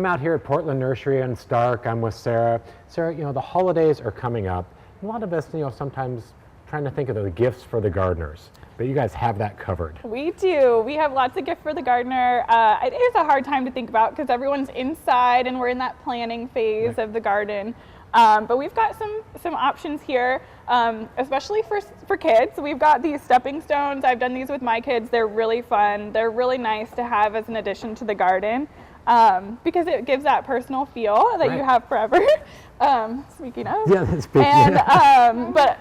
I'm out here at Portland Nursery in Stark. I'm with Sarah. Sarah, you know, the holidays are coming up. A lot of us, you know, sometimes trying to think of the gifts for the gardeners, but you guys have that covered. We do. We have lots of gifts for the gardener. It is a hard time to think about because everyone's inside and we're in that planning phase of the garden. But we've got some options here, especially for kids. We've got these stepping stones. I've done these with my kids. They're really fun. They're really nice to have as an addition to the garden because it gives that personal feel that you have forever. Speaking of. Yeah, speaking and, but,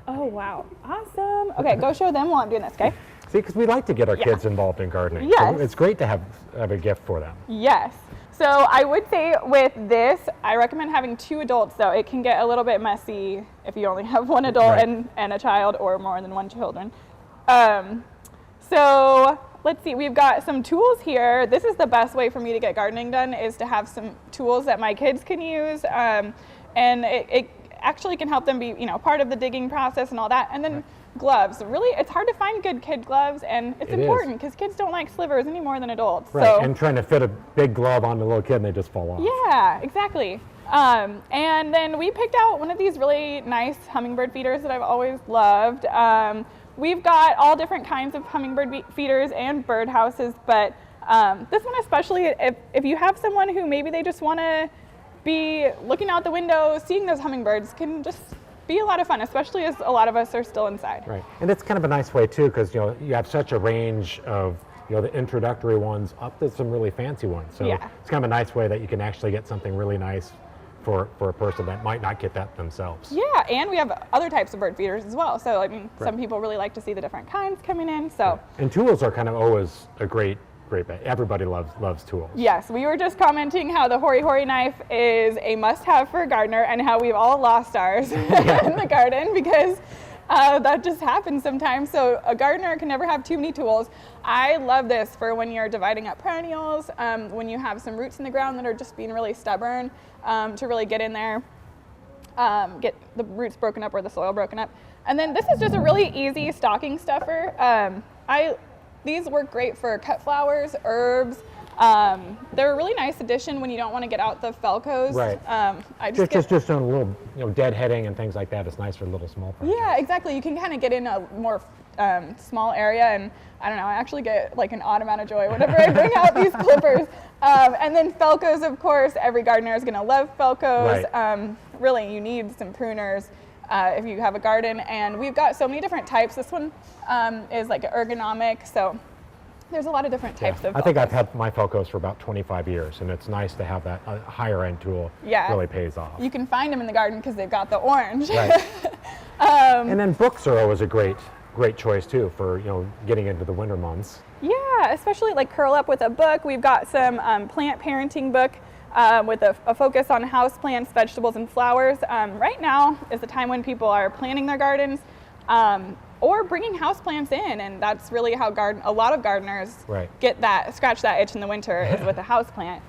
oh wow, awesome. Okay, go show them while I'm doing this, okay? See, because we like to get our kids involved in gardening. Yes. So it's great to have a gift for them. Yes. So I would say with this, I recommend having 2 adults though. It can get a little bit messy if you only have 1 adult and a child or more than 1 children. So let's see, we've got some tools here. This is the best way for me to get gardening done, is to have some tools that my kids can use. And it actually can help them be, you know, part of the digging process and all that. And then gloves. Really, it's hard to find good kid gloves, and it's important because kids don't like slivers any more than adults. Right, so, and trying to fit a big glove on a little kid and they just fall off. Yeah, exactly. And then we picked out one of these really nice hummingbird feeders that I've always loved. We've got all different kinds of hummingbird feeders and bird houses, but this one especially, if you have someone who maybe they just want to be looking out the window, seeing those hummingbirds, can just be a lot of fun, especially as a lot of us are still inside. Right, and it's kind of a nice way too, because you know you have such a range of, you know, the introductory ones up to some really fancy ones. So it's kind of a nice way that you can actually get something really nice for a person that might not get that themselves. Yeah, and we have other types of bird feeders as well. So I mean, some people really like to see the different kinds coming in. So and tools are kind of always a great bet. Everybody loves tools. Yes, we were just commenting how the Hori Hori knife is a must-have for a gardener, and how we've all lost ours in the garden because that just happens sometimes. So a gardener can never have too many tools. I love this for when you're dividing up perennials, when you have some roots in the ground that are just being really stubborn, to really get in there, get the roots broken up or the soil broken up. And then this is just a really easy stocking stuffer. These work great for cut flowers, herbs. They're a really nice addition when you don't want to get out the Felcos. Right. Just on a little, you know, deadheading and things like that. It's nice for little small projects. Yeah, exactly. You can kind of get in a more small area, and I don't know, I actually get like an odd amount of joy whenever I bring out these clippers. And then Felcos, of course, every gardener is going to love Felcos. Right. Really, you need some pruners if you have a garden, and we've got so many different types. This one is like ergonomic, so there's a lot of different types of Felcos. I think I've had my Felcos for about 25 years, and it's nice to have that higher end tool. Really pays off. You can find them in the garden because they've got the orange. Right. And then books are always a great choice too for, you know, getting into the winter months. Yeah, especially like curl up with a book. We've got some plant parenting book with a focus on house plants, vegetables, and flowers. Right now is the time when people are planting their gardens or bringing house plants in, and that's really how a lot of gardeners scratch that itch in the winter is with a house plant.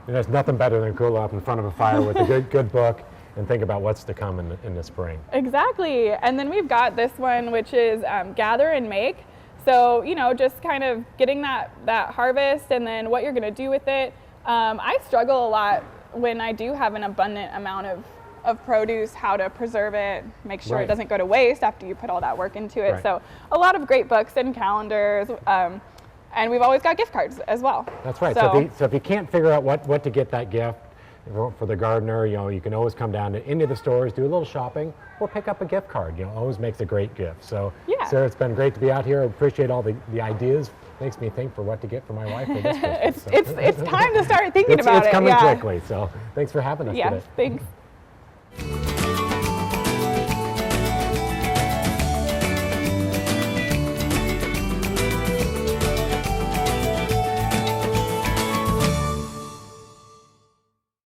And there's nothing better than curl up in front of a fire with a good book and think about what's to come in the spring. Exactly. And then we've got this one, which is gather and make. So, you know, just kind of getting that harvest and then what you're going to do with it. I struggle a lot when I do have an abundant amount of produce, how to preserve it, make sure it doesn't go to waste after you put all that work into it. So a lot of great books and calendars, and we've always got gift cards as well. That's right. So if you can't figure out what to get that gift for the gardener, you know, you can always come down to any of the stores, do a little shopping, or pick up a gift card. You know, always makes a great gift. So Sarah, it's been great to be out here. I appreciate all the ideas. Makes me think for what to get for my wife for this Christmas. It's time to start thinking about it. It's coming quickly, so thanks for having us today. Thanks.